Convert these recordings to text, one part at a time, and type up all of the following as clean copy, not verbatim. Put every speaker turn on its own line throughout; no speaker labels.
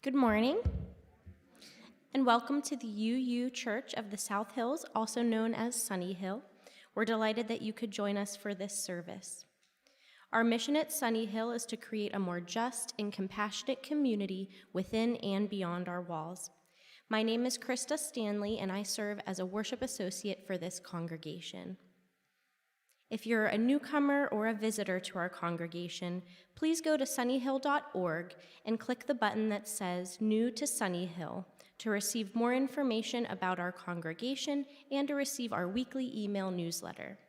Good morning, and welcome to the UU Church of the South Hills, also known as Sunnyhill. We're delighted that you could join us for this service. Our mission at Sunnyhill is to create a more just and compassionate community within and beyond our walls. My name is Krista Stanley, and I serve as a worship associate for this congregation. If you're a newcomer or a visitor to our congregation, please go to sunnyhill.org and click the button that says New to Sunnyhill to receive more information about our congregation and to receive our weekly email newsletter.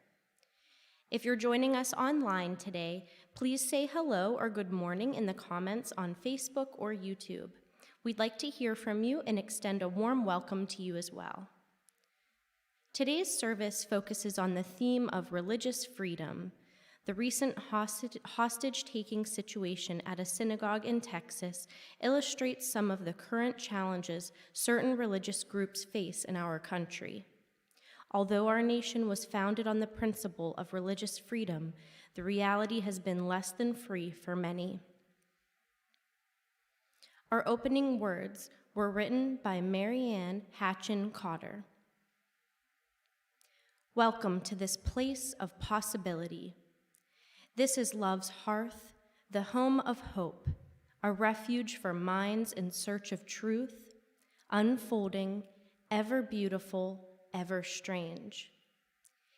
If you're joining us online today, please say hello or good morning in the comments on Facebook or YouTube. We'd like to hear from you and extend a warm welcome to you as well. Today's service focuses on the theme of religious freedom. The recent hostage-taking situation at a synagogue in Texas illustrates some of the current challenges certain religious groups face in our country. Although our nation was founded on the principle of religious freedom, the reality has been less than free for many. Our opening words were written by Marianne Hatchin-Cotter. Welcome to this place of possibility. This is love's hearth, the home of hope, a refuge for minds in search of truth, unfolding, ever beautiful, ever strange.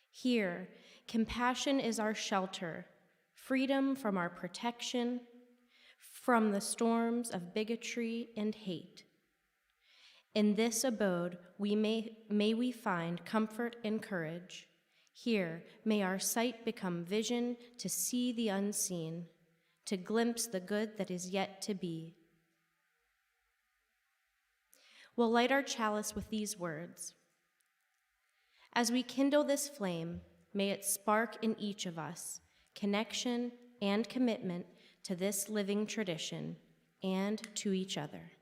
Here, compassion is our shelter, freedom from our protection, from the storms of bigotry and hate. In this abode, may we find comfort and courage. Here, may our sight become vision to see the unseen, to glimpse the good that is yet to be. We'll light our chalice with these words. As we kindle this flame, may it spark in each of us connection and commitment to this living tradition and to each other.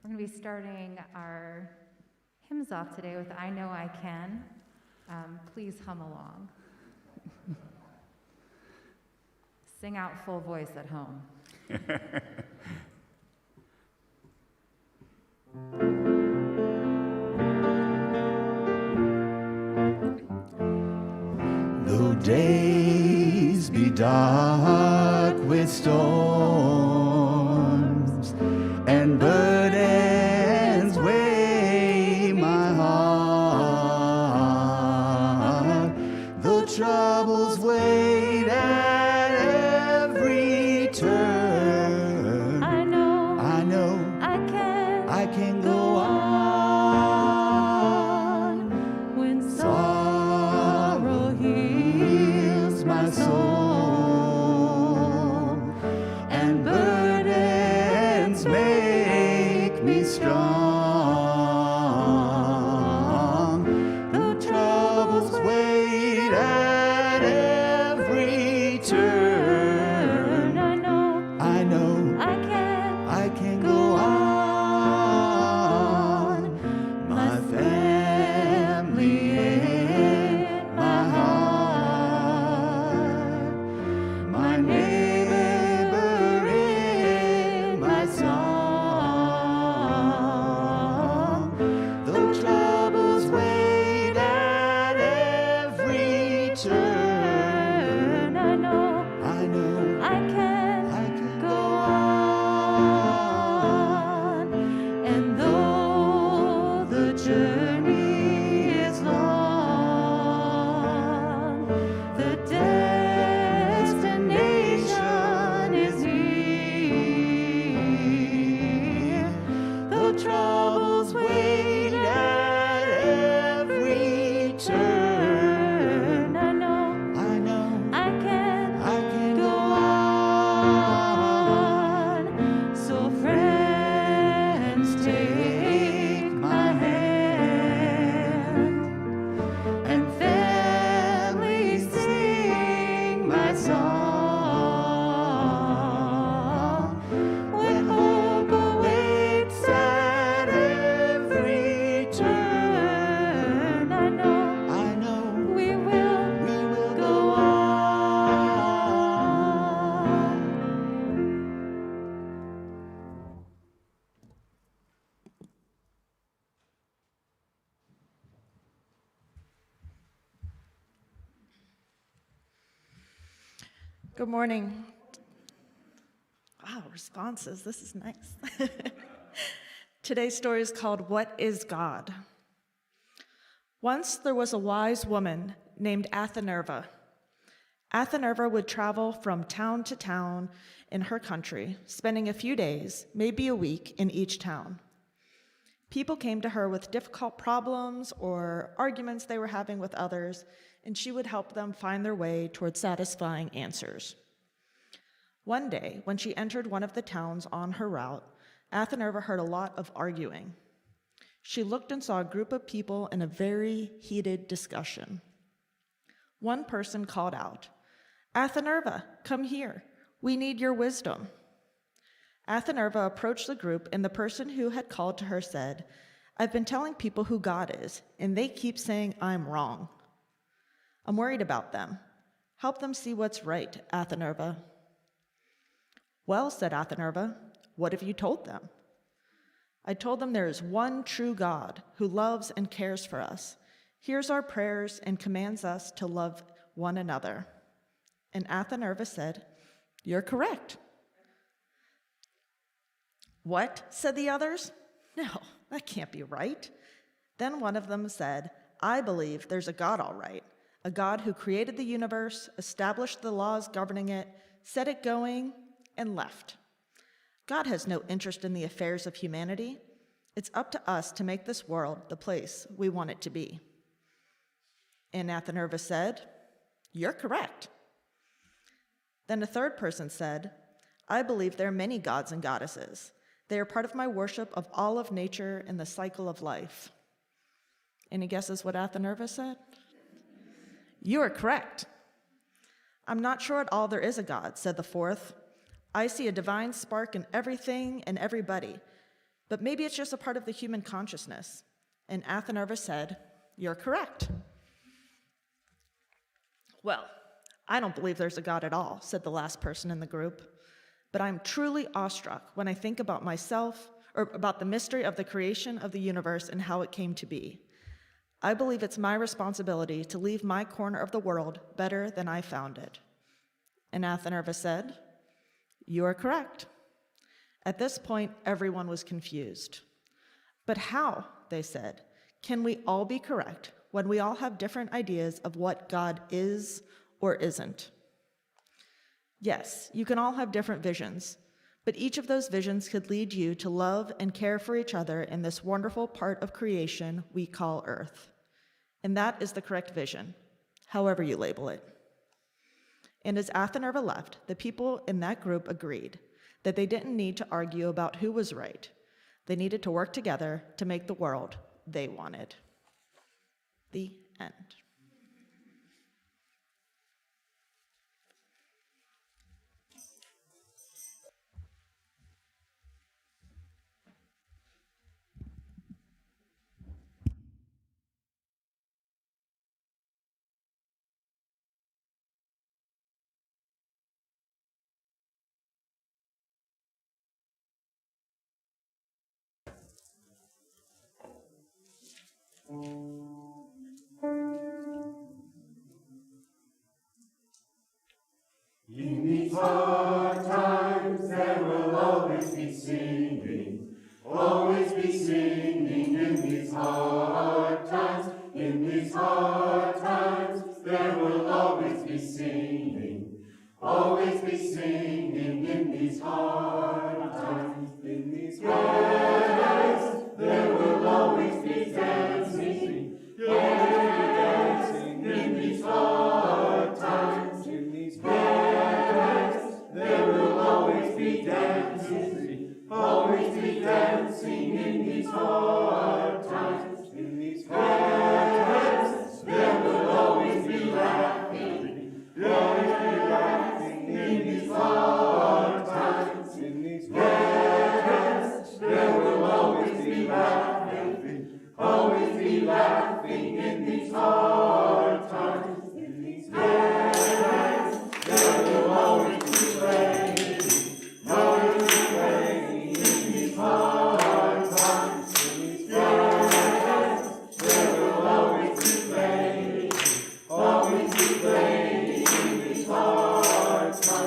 We're going to be starting our hymns off today with I Know I Can. Please hum along. Sing out full voice at home.
Though days be dark with storms and burdens weigh my heart, though troubles wait at every turn, I know I can go on when sorrow heals my soul and burdens make me strong. Though troubles wait at every turn, I know I can go on. My family in my heart, my neighbor in my song. Though troubles wait at every turn, I know I can go on.
Good morning. Wow, responses. This is nice. Today's story is called What is God? Once there was a wise woman named Athanerva. Athanerva would travel from town to town in her country, spending a few days, maybe a week, in each town. People came to her with difficult problems or arguments they were having with others, and she would help them find their way toward satisfying answers. One day, when she entered one of the towns on her route, Athanerva heard a lot of arguing. She looked and saw a group of people in a very heated discussion. One person called out, "Athanerva, come here. We need your wisdom." Athanerva approached the group, and the person who had called to her said, "I've been telling people who God is, and they keep saying I'm wrong. I'm worried about them. Help them see what's right, Athanerva." "Well," said Athanerva, "what have you told them?" "I told them there is one true God who loves and cares for us, hears our prayers, and commands us to love one another." And Athanerva said, "You're correct." "What?" said the others. "No, that can't be right." Then one of them said, "I believe there's a God, all right, a God who created the universe, established the laws governing it, set it going, and left. God has no interest in the affairs of humanity. It's up to us to make this world the place we want it to be." And Athanerva said, "You're correct." Then a third person said, "I believe there are many gods and goddesses. They are part of my worship of all of nature and the cycle of life." Any guesses what Athanerva said? "You are correct." "I'm not sure at all there is a God," said the fourth. "I see a divine spark in everything and everybody, but maybe it's just a part of the human consciousness." And Athanerva said, "You're correct." "Well, I don't believe there's a God at all," said the last person in the group, "but I'm truly awestruck when I think about myself, or about the mystery of the creation of the universe and how it came to be. I believe it's my responsibility to leave my corner of the world better than I found it." And Athanerva said, "You are correct." At this point, everyone was confused. "But how," they said, "can we all be correct when we all have different ideas of what God is or isn't?" Yes, you can all have different visions, but each of those visions could lead you to love and care for each other in this wonderful part of creation we call Earth. And that is the correct vision, however you label it. And as Athanerva left, the people in that group agreed that they didn't need to argue about who was right. They needed to work together to make the world they wanted. The end.
In these hard times there will always be singing in these hard times. In these hard times there will always be singing in these hard times. In these hard times there will always be dancing, in these hard times. In these hard times there will always be dancing in these hard times. In these hard times there will always be laughing, in these hard times. In these hard times there will always be laughing, in these hard times. In these hard times there will always be rain, in these hard times. In these hard times there will always be rain, in these hard times.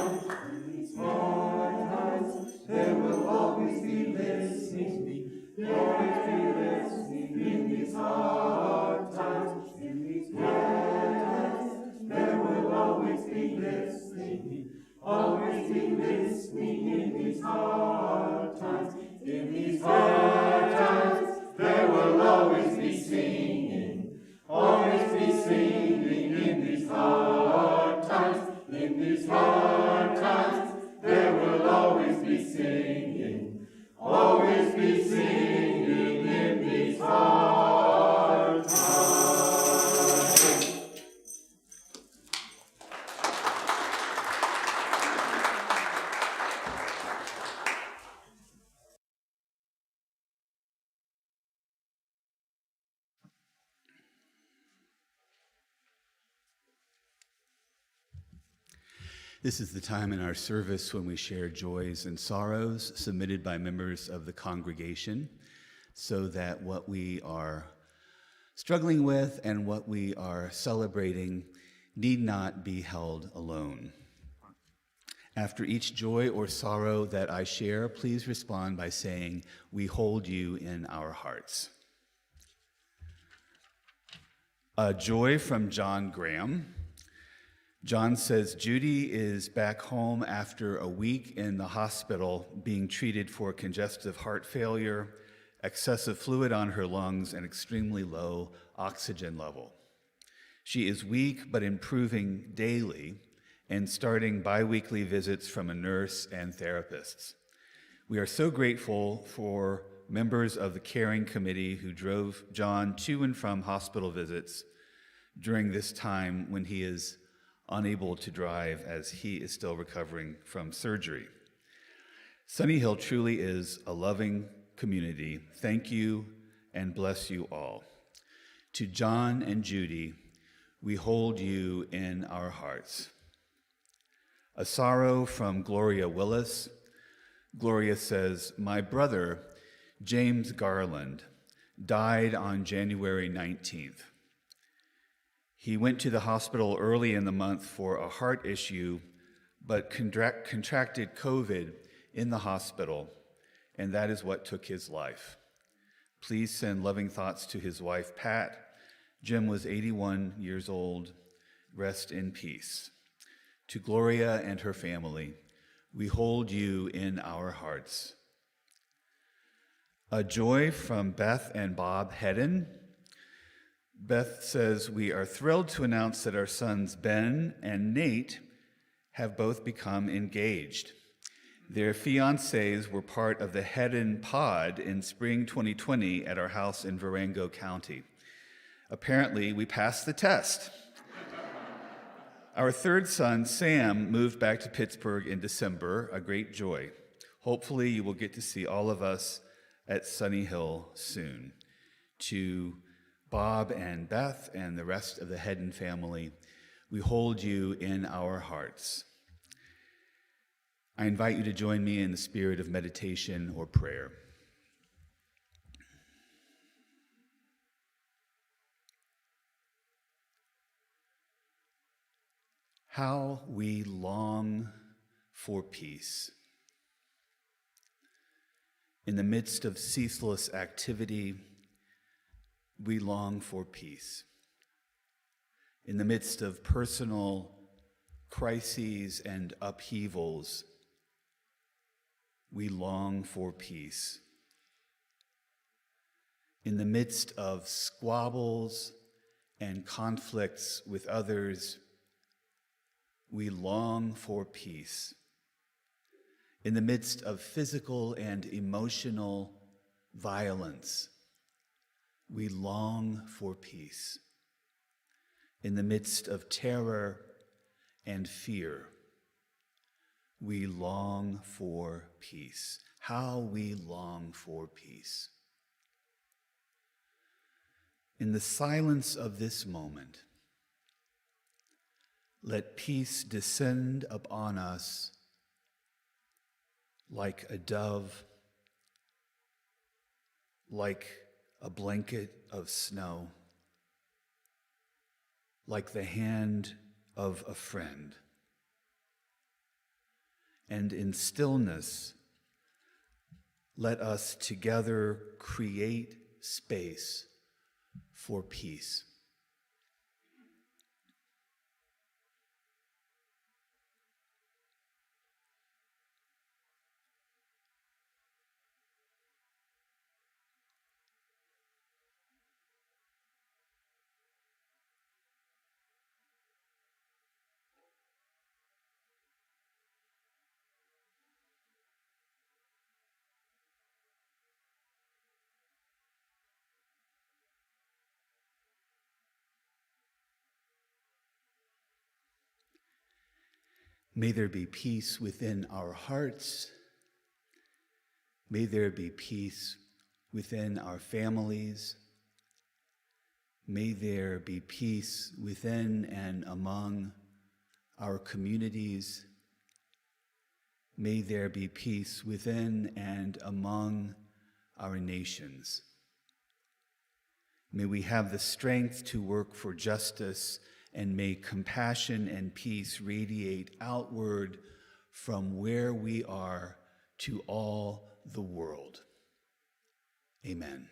This is the time in our service when we share joys and sorrows submitted by members of the congregation, so that what we are struggling with and what we are celebrating need not be held alone. After each joy or sorrow that I share, please respond by saying, "We hold you in our hearts." A joy from John Graham. John says Judy is back home after a week in the hospital being treated for congestive heart failure, excessive fluid on her lungs, and extremely low oxygen level. She is weak but improving daily and starting biweekly visits from a nurse and therapists. We are so grateful for members of the caring committee who drove John to and from hospital visits during this time when he is unable to drive as he is still recovering from surgery. Sunnyhill truly is a loving community. Thank you and bless you all. To John and Judy, we hold you in our hearts. A sorrow from Gloria Willis. Gloria says, "My brother, James Garland, died on January 19th. He went to the hospital early in the month for a heart issue, but contracted COVID in the hospital, and that is what took his life. Please send loving thoughts to his wife, Pat. Jim was 81 years old. Rest in peace. To Gloria and her family, we hold you in our hearts." A joy from Beth and Bob Hedden. Beth says, "We are thrilled to announce that our sons Ben and Nate have both become engaged. Their fiancés were part of the Hedden Pod in spring 2020 at our house in Durango County. Apparently, we passed the test." Our third son, Sam, moved back to Pittsburgh in December, a great joy. Hopefully, you will get to see all of us at Sunnyhill soon. To Bob and Beth and the rest of the Hedden family, we hold you in our hearts. I invite you to join me in the spirit of meditation or prayer. How we long for peace. In the midst of ceaseless activity, we long for peace. In the midst of personal crises and upheavals, we long for peace. In the midst of squabbles and conflicts with others, we long for peace. In the midst of physical and emotional violence, we long for peace. In the midst of terror and fear, we long for peace. How we long for peace. In the silence of this moment, let peace descend upon us like a dove, like a blanket of snow, like the hand of a friend. And in stillness, let us together create space for peace. May there be peace within our hearts. May there be peace within our families. May there be peace within and among our communities. May there be peace within and among our nations. May we have the strength to work for justice, and may compassion and peace radiate outward from where we are to all the world. Amen.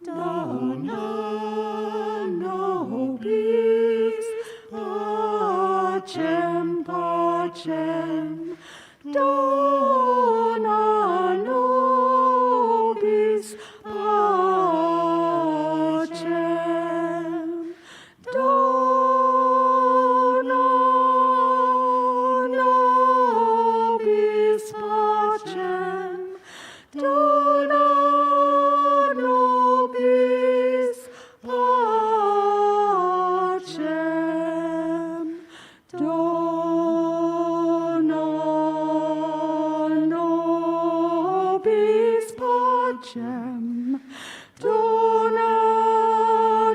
Dona nobis pacem, pacem. Dona nobis pacem. Dona nobis pacem. Dona nobis pacem. Dona nobis pacem. Dona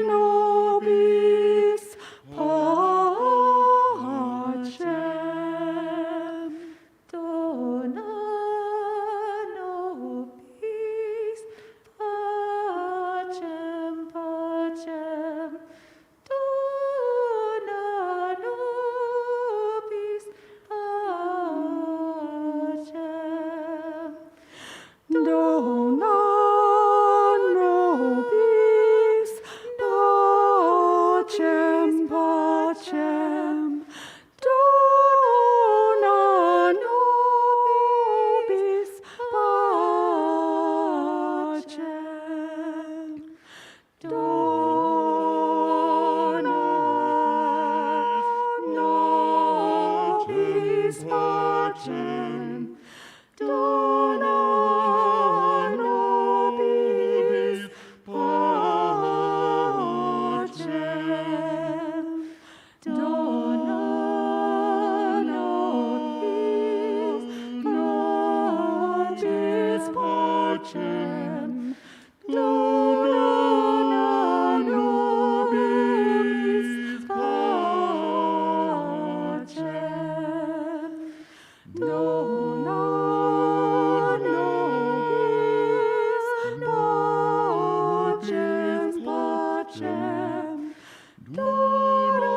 nobis pacem. Dona nobis pacem, pacem. Dona nobis pacem. Dona nobis pacem, pacem. Dona nobis pacem. Dona nobis pacem. Dona nobis pacem. Dona nobis pacem. Dona nobis pacem. Dona nobis pacem, pacem. Dona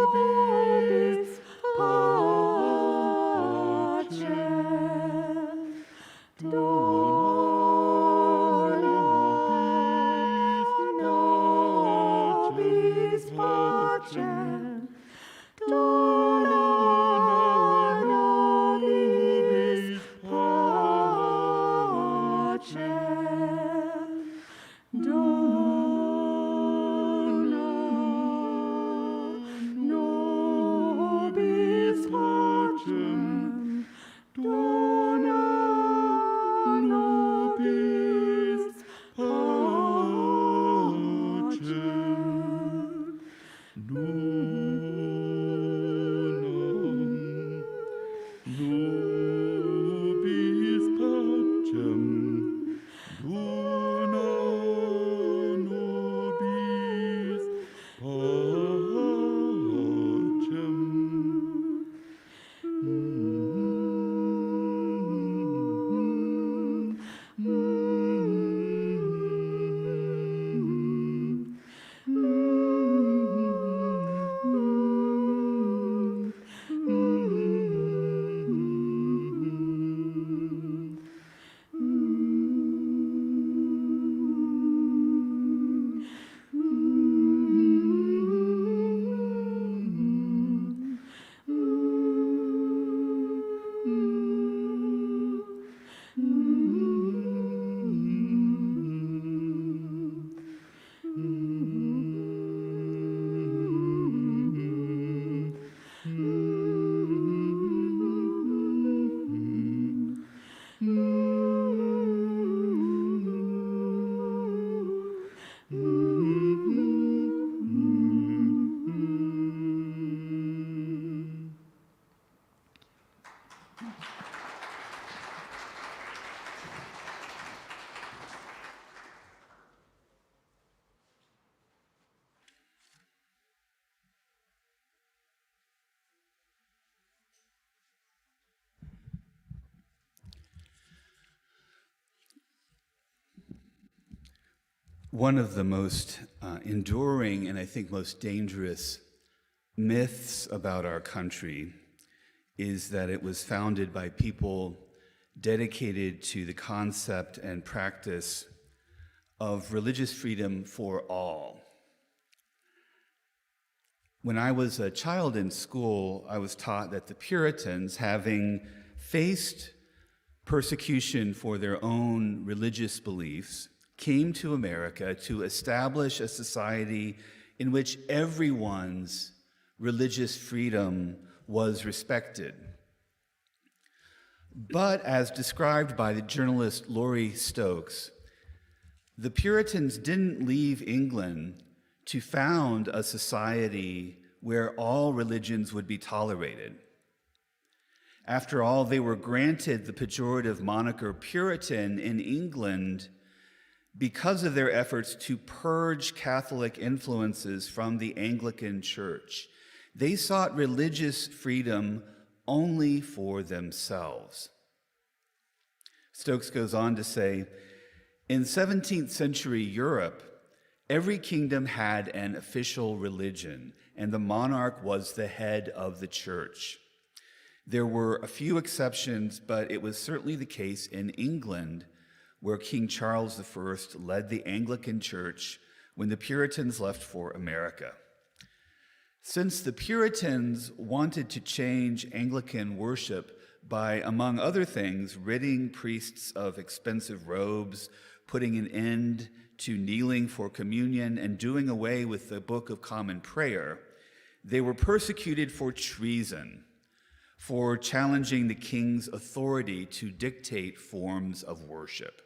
nobis pacem. Dona nobis pacem. Dona nobis pacem. Dona
One of the most enduring and I think most dangerous myths about our country is that it was founded by people dedicated to the concept and practice of religious freedom for all. When I was a child in school, I was taught that the Puritans, having faced persecution for their own religious beliefs, came to America to establish a society in which everyone's religious freedom was respected. But as described by the journalist Laurie Stokes, the Puritans didn't leave England to found a society where all religions would be tolerated. After all, they were granted the pejorative moniker Puritan in England because of their efforts to purge Catholic influences from the Anglican Church. They sought religious freedom only for themselves. Stokes goes on to say, in 17th century Europe, every kingdom had an official religion, and the monarch was the head of the church. There were a few exceptions, but it was certainly the case in England, where King Charles I led the Anglican Church when the Puritans left for America. Since the Puritans wanted to change Anglican worship by, among other things, ridding priests of expensive robes, putting an end to kneeling for communion, and doing away with the Book of Common Prayer, they were persecuted for treason, for challenging the king's authority to dictate forms of worship.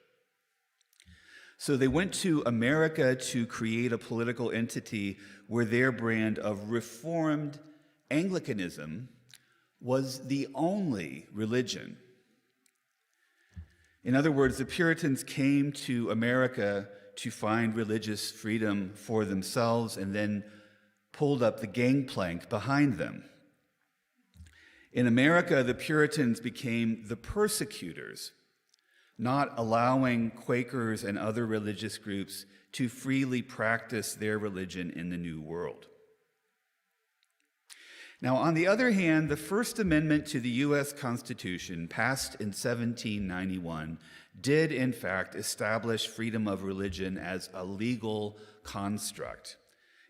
So they went to America to create a political entity where their brand of Reformed Anglicanism was the only religion. In other words, the Puritans came to America to find religious freedom for themselves and then pulled up the gangplank behind them. In America, the Puritans became the persecutors, not allowing Quakers and other religious groups to freely practice their religion in the New World. Now, on the other hand, the First Amendment to the U.S. Constitution, passed in 1791, did in fact establish freedom of religion as a legal construct.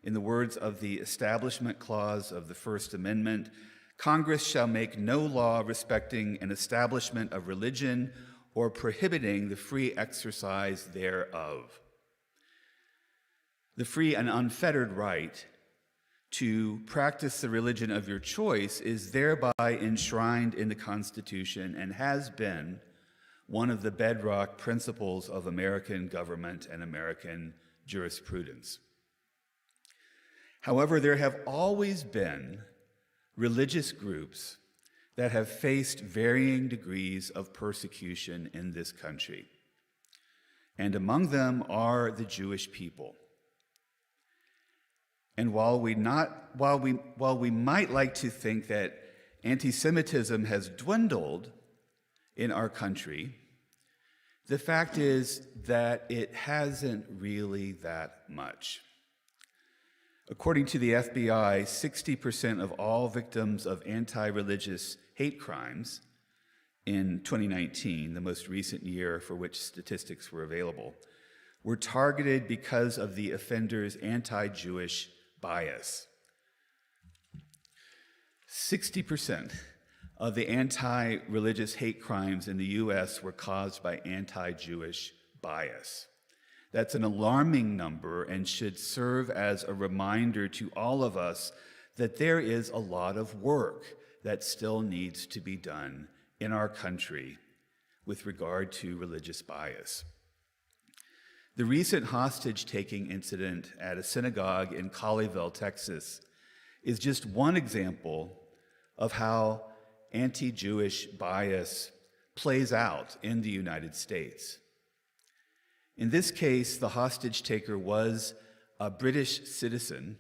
In the words of the Establishment Clause of the First Amendment, Congress shall make no law respecting an establishment of religion or prohibiting the free exercise thereof. The free and unfettered right to practice the religion of your choice is thereby enshrined in the Constitution and has been one of the bedrock principles of American government and American jurisprudence. However, there have always been religious groups that have faced varying degrees of persecution in this country. And among them are the Jewish people. And while we might like to think that anti-Semitism has dwindled in our country, the fact is that it hasn't really that much. According to the FBI, 60% of all victims of anti-religious hate crimes in 2019, the most recent year for which statistics were available, were targeted because of the offender's anti-Jewish bias. 60% of the anti-religious hate crimes in the U.S. were caused by anti-Jewish bias. That's an alarming number and should serve as a reminder to all of us that there is a lot of work that still needs to be done in our country with regard to religious bias. The recent hostage-taking incident at a synagogue in Colleyville, Texas, is just one example of how anti-Jewish bias plays out in the United States. In this case, the hostage taker was a British citizen,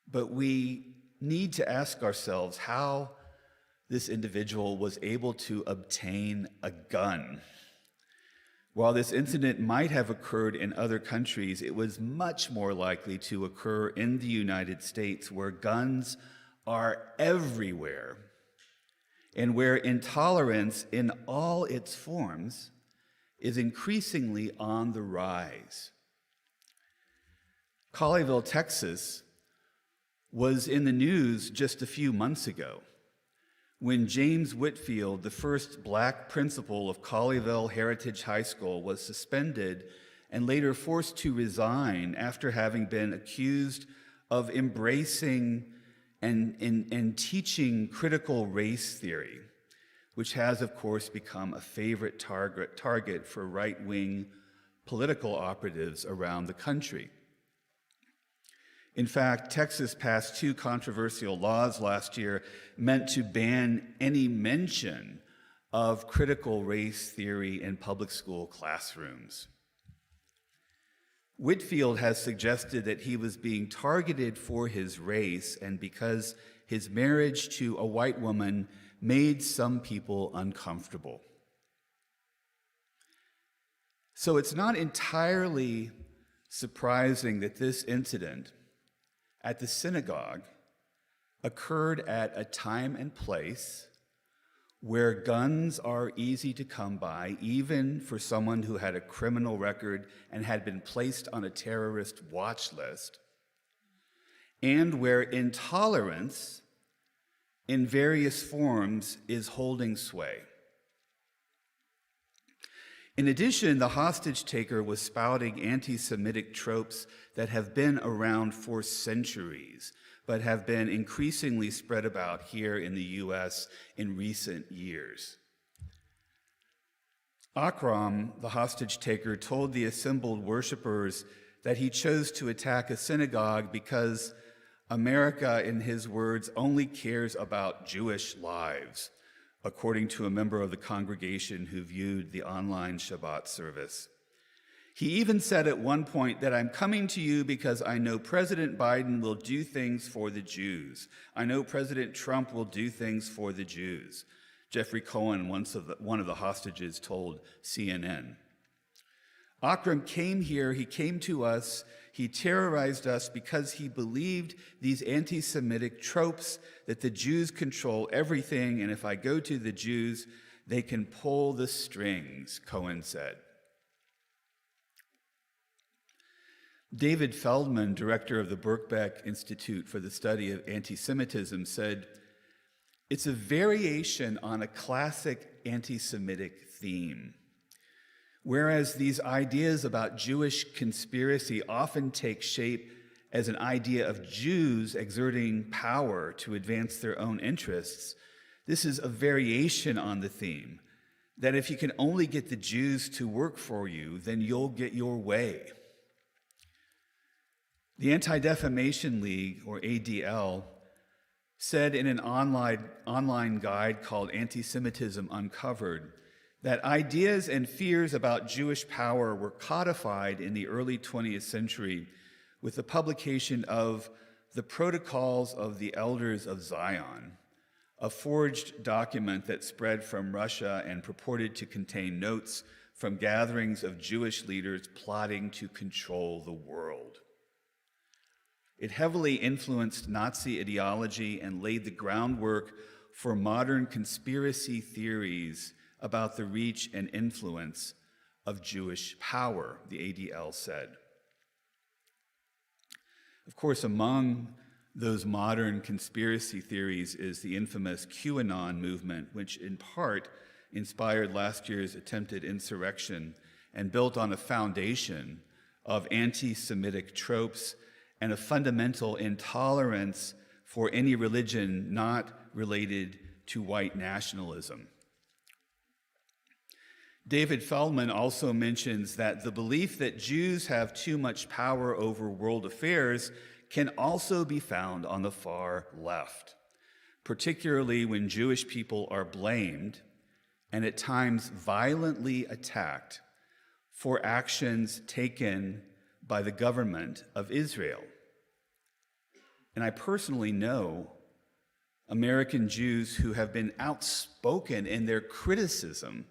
but we need to ask ourselves how this individual was able to obtain a gun. While this incident might have occurred in other countries, it was much more likely to occur in the United States, where guns are everywhere and where intolerance in all its forms is increasingly on the rise. Colleyville, Texas, was in the news just a few months ago when James Whitfield, the first black principal of Colleyville Heritage High School, was suspended and later forced to resign after having been accused of embracing and teaching critical race theory, which has, of course, become a favorite target for right-wing political operatives around the country. In fact, Texas passed 2 controversial laws last year meant to ban any mention of critical race theory in public school classrooms. Whitfield has suggested that he was being targeted for his race and because his marriage to a white woman made some people uncomfortable. So it's not entirely surprising that this incident at the synagogue occurred at a time and place where guns are easy to come by, even for someone who had a criminal record and had been placed on a terrorist watch list, and where intolerance in various forms is holding sway. In addition, the hostage taker was spouting anti-Semitic tropes that have been around for centuries, but have been increasingly spread about here in the U.S. in recent years. Akram, the hostage taker, told the assembled worshipers that he chose to attack a synagogue because America, in his words, only cares about Jewish lives, according to a member of the congregation who viewed the online Shabbat service. He even said at one point that I'm coming to you because I know President Biden will do things for the Jews. I know President Trump will do things for the Jews. Jeffrey Cohen, one of the hostages, told CNN. Akram came here, he came to us, he terrorized us because he believed these anti-Semitic tropes that the Jews control everything, and if I go to the Jews, they can pull the strings, Cohen said. David Feldman, director of the Birkbeck Institute for the Study of Anti-Semitism, said, "It's a variation on a classic anti-Semitic theme. Whereas these ideas about Jewish conspiracy often take shape as an idea of Jews exerting power to advance their own interests, this is a variation on the theme that if you can only get the Jews to work for you, then you'll get your way." The Anti-Defamation League, or ADL, said in an online guide called Anti-Semitism Uncovered that ideas and fears about Jewish power were codified in the early 20th century with the publication of the Protocols of the Elders of Zion, a forged document that spread from Russia and purported to contain notes from gatherings of Jewish leaders plotting to control the world. It heavily influenced Nazi ideology and laid the groundwork for modern conspiracy theories about the reach and influence of Jewish power, the ADL said. Of course, among those modern conspiracy theories is the infamous QAnon movement, which in part inspired last year's attempted insurrection and built on a foundation of anti-Semitic tropes and a fundamental intolerance for any religion not related to white nationalism. David Feldman also mentions that the belief that Jews have too much power over world affairs can also be found on the far left, particularly when Jewish people are blamed and at times violently attacked for actions taken by the government of Israel. And I personally know American Jews who have been outspoken in their criticism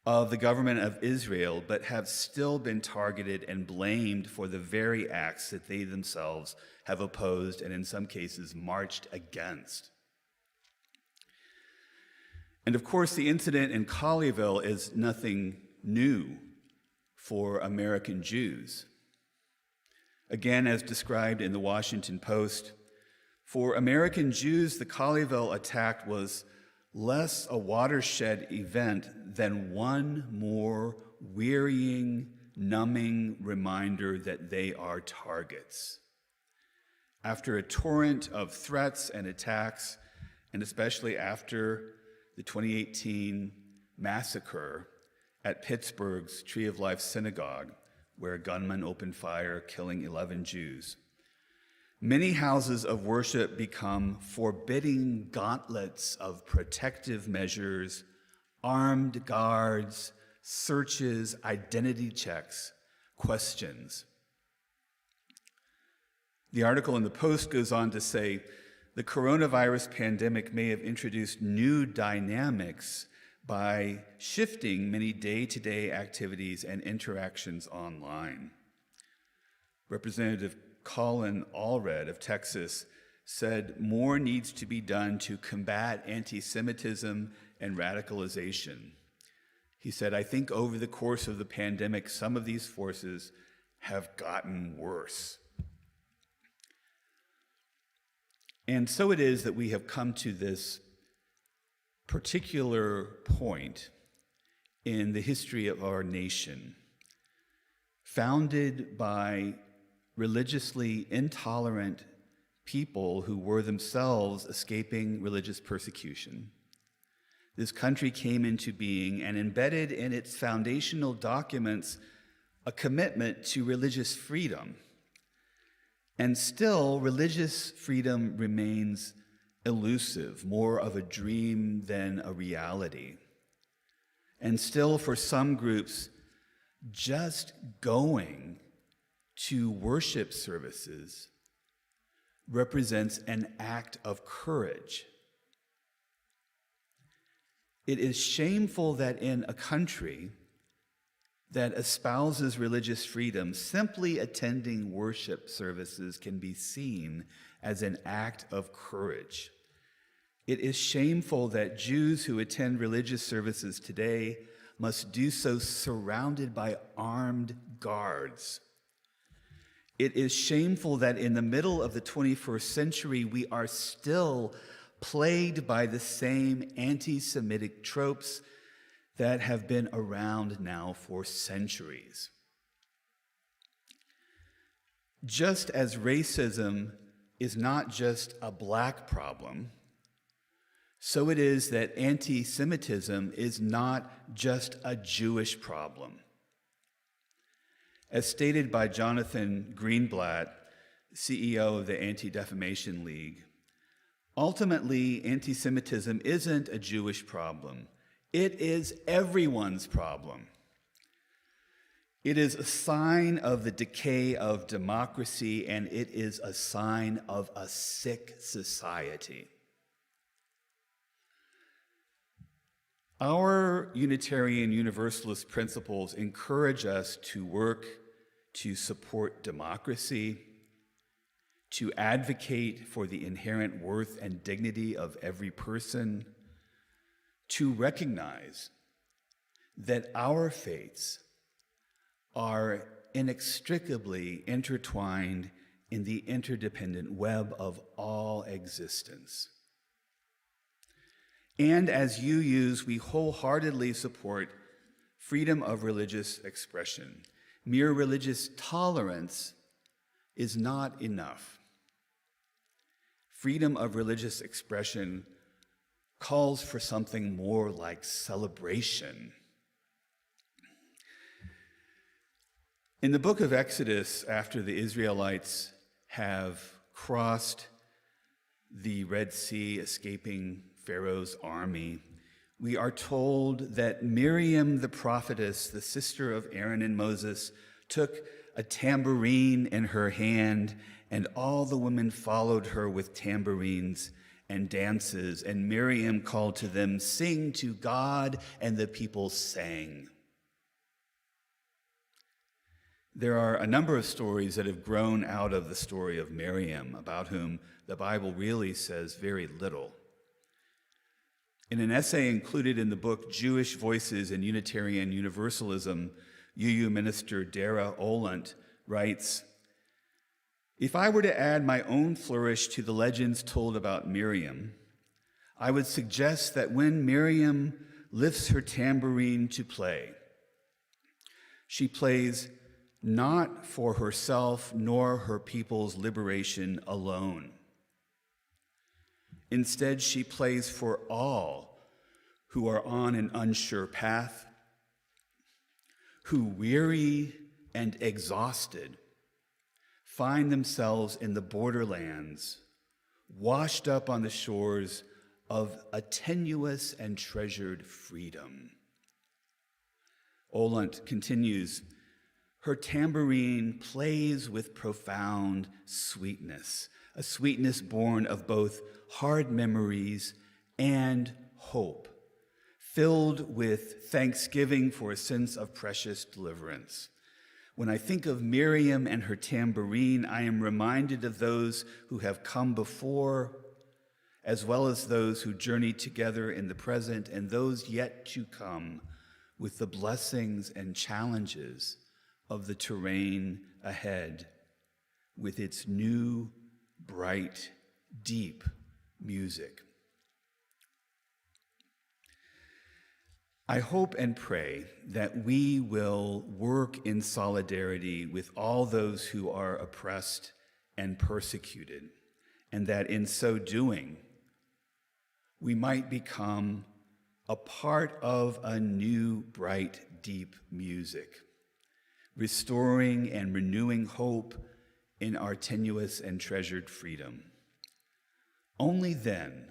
of the government of Israel, but have still been targeted and blamed for the very acts that they themselves have opposed and in some cases marched against. And of course, the incident in Colleyville is nothing new for American Jews. Again, as described in the Washington Post, for American Jews, the Colleyville attack was less a watershed event than one more wearying, numbing reminder that they are targets. After a torrent of threats and attacks, and especially after the 2018 massacre at Pittsburgh's Tree of Life Synagogue, where a gunman opened fire, killing 11 Jews, many houses of worship become forbidding gauntlets of protective measures, armed guards, searches, identity checks, questions. The article in the Post goes on to say, the coronavirus pandemic may have introduced new dynamics by shifting many day-to-day activities and interactions online. Representative Colin Allred of Texas said more needs to be done to combat anti-Semitism and radicalization. He said, I think over the course of the pandemic, some of these forces have gotten worse. And so it is that we have come to this particular point in the history of our nation, founded by religiously intolerant people who were themselves escaping religious persecution. This country came into being and embedded in its foundational documents a commitment to religious freedom. And still, religious freedom remains elusive, more of a dream than a reality. And still, for some groups, just going to worship services represents an act of courage. It is shameful that in a country that espouses religious freedom, simply attending worship services can be seen as an act of courage. It is shameful that Jews who attend religious services today must do so surrounded by armed guards. It is shameful that in the middle of the 21st century, we are still plagued by the same anti-Semitic tropes that have been around now for centuries. Just as racism is not just a black problem, so it is that anti-Semitism is not just a Jewish problem. As stated by Jonathan Greenblatt, CEO of the Anti-Defamation League, ultimately, anti-Semitism isn't a Jewish problem. It is everyone's problem. It is a sign of the decay of democracy, and it is a sign of a sick society. Our Unitarian Universalist principles encourage us to work to support democracy, to advocate for the inherent worth and dignity of every person, to recognize that our faiths are inextricably intertwined in the interdependent web of all existence. And as UUs, we wholeheartedly support freedom of religious expression. Mere religious tolerance is not enough. Freedom of religious expression calls for something more like celebration. In the book of Exodus, after the Israelites have crossed the Red Sea, escaping Pharaoh's army, we are told that Miriam the prophetess, the sister of Aaron and Moses, took a tambourine in her hand, and all the women followed her with tambourines, and dances, and Miriam called to them, "Sing to God," and the people sang. There are a number of stories that have grown out of the story of Miriam, about whom the Bible really says very little. In an essay included in the book Jewish Voices in Unitarian Universalism, UU minister Dara Olant writes, "If I were to add my own flourish to the legends told about Miriam, I would suggest that when Miriam lifts her tambourine to play, she plays not for herself nor her people's liberation alone. Instead, she plays for all who are on an unsure path, who, weary and exhausted, find themselves in the borderlands, washed up on the shores of a tenuous and treasured freedom." Olant continues, "Her tambourine plays with profound sweetness, a sweetness born of both hard memories and hope, filled with thanksgiving for a sense of precious deliverance. When I think of Miriam and her tambourine, I am reminded of those who have come before, as well as those who journey together in the present and those yet to come, with the blessings and challenges of the terrain ahead, with its new, bright, deep music." I hope and pray that we will work in solidarity with all those who are oppressed and persecuted, and that in so doing, we might become a part of a new, bright, deep music, restoring and renewing hope in our tenuous and treasured freedom. Only then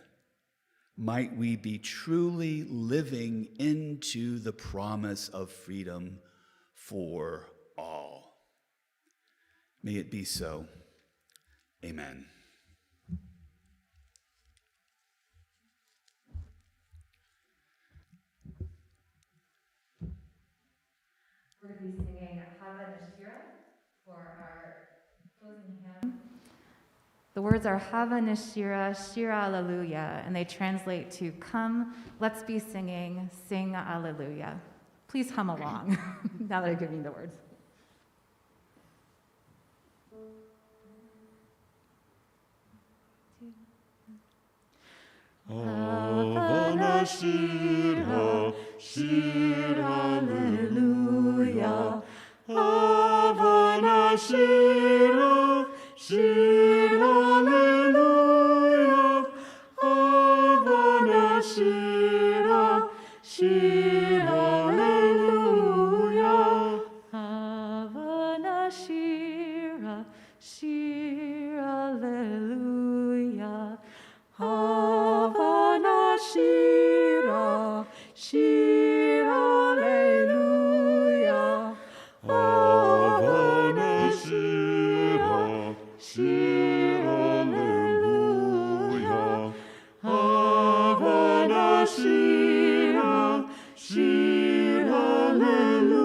might we be truly living into the promise of freedom for all. May it be so. Amen.
We're going to be singing Hava Nashira for our closing hymn. The words are Hava Nashira, Shira Alleluia, and they translate to "Come, let's be singing, sing Alleluia." Please hum along now that I've given you the words.
Hava Nashira, Shira Alleluia. Hava Nashira, Shira Alleluia. Hava Nashira, Shira Alleluia.
Hava Nashira, Shira Alleluia. Hava Nashira, Shira Alleluia.
Hava Nashira, Shira Alleluia. Hava Nashira, Shira Alleluia.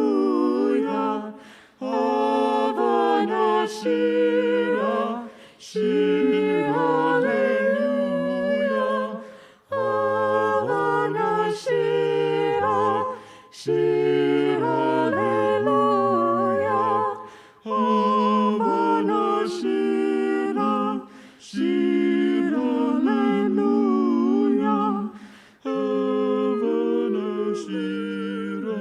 Hava Nashira, Shira Alleluia. Hava Nashira, Shira Alleluia. Hava Nashira, Shira Alleluia. Hava Nashira,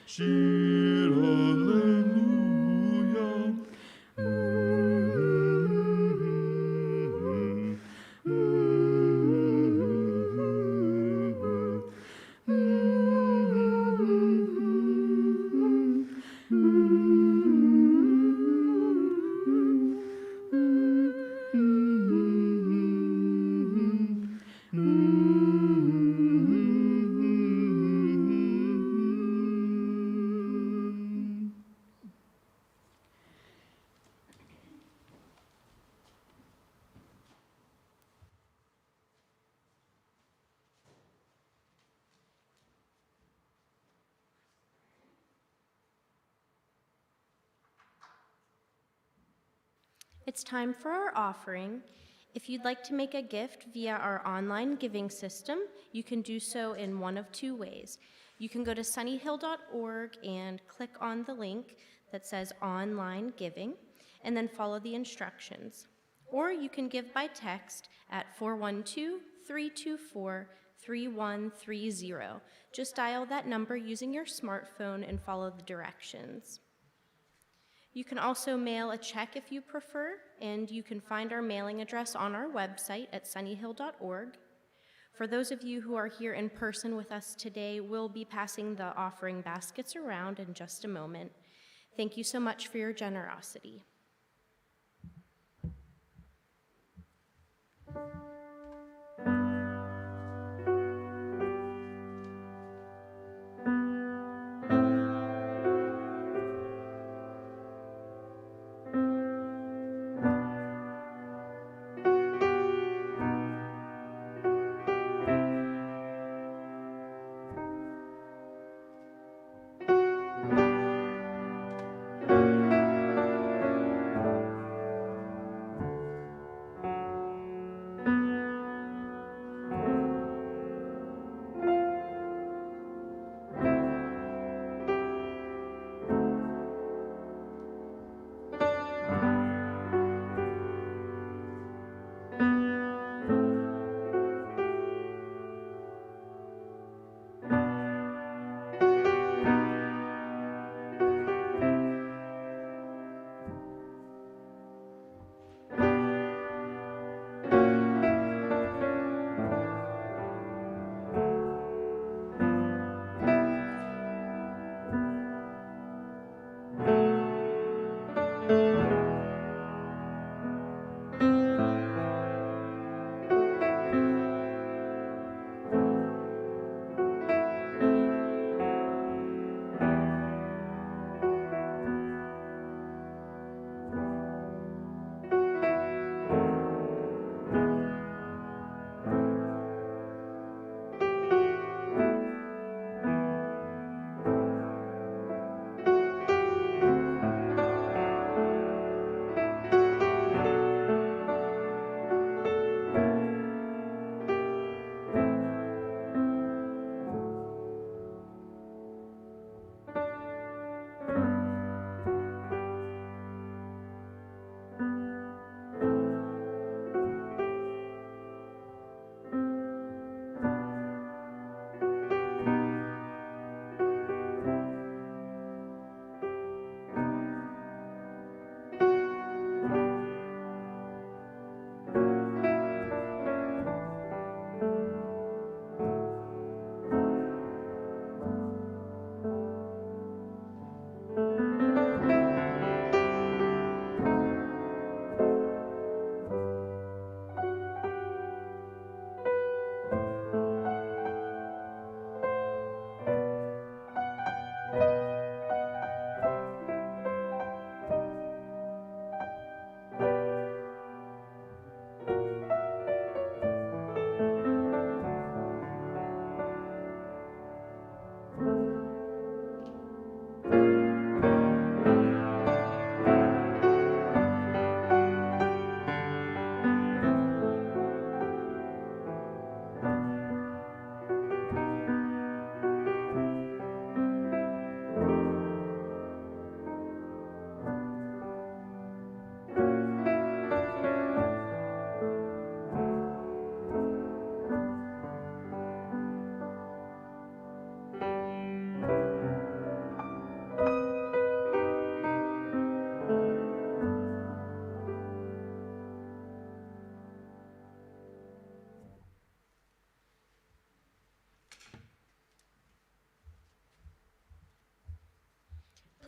Shira Alleluia.
It's time for our offering. If you'd like to make a gift via our online giving system, you can do so in one of two ways. You can go to sunnyhill.org and click on the link that says Online Giving, and then follow the instructions. Or you can give by text at 412-324-3130. Just dial that number using your smartphone and follow the directions. You can also mail a check if you prefer, and you can find our mailing address on our website at sunnyhill.org. For those of you who are here in person with us today, we'll be passing the offering baskets around in just a moment. Thank you so much for your generosity.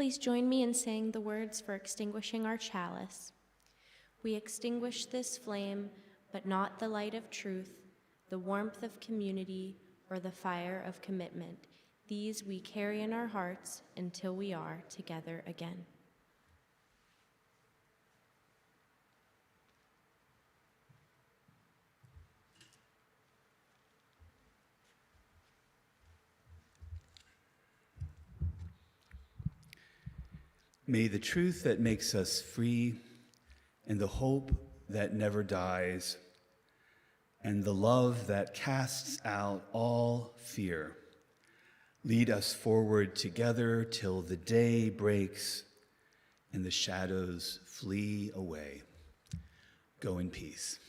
Please join me in saying the words for extinguishing our chalice. We extinguish this flame, but not the light of truth, the warmth of community, or the fire of commitment. These we carry in our hearts until we are together again.
May the truth that makes us free and the hope that never dies, and the love that casts out all fear. Lead us forward together till the day breaks and the shadows flee away. Go in peace.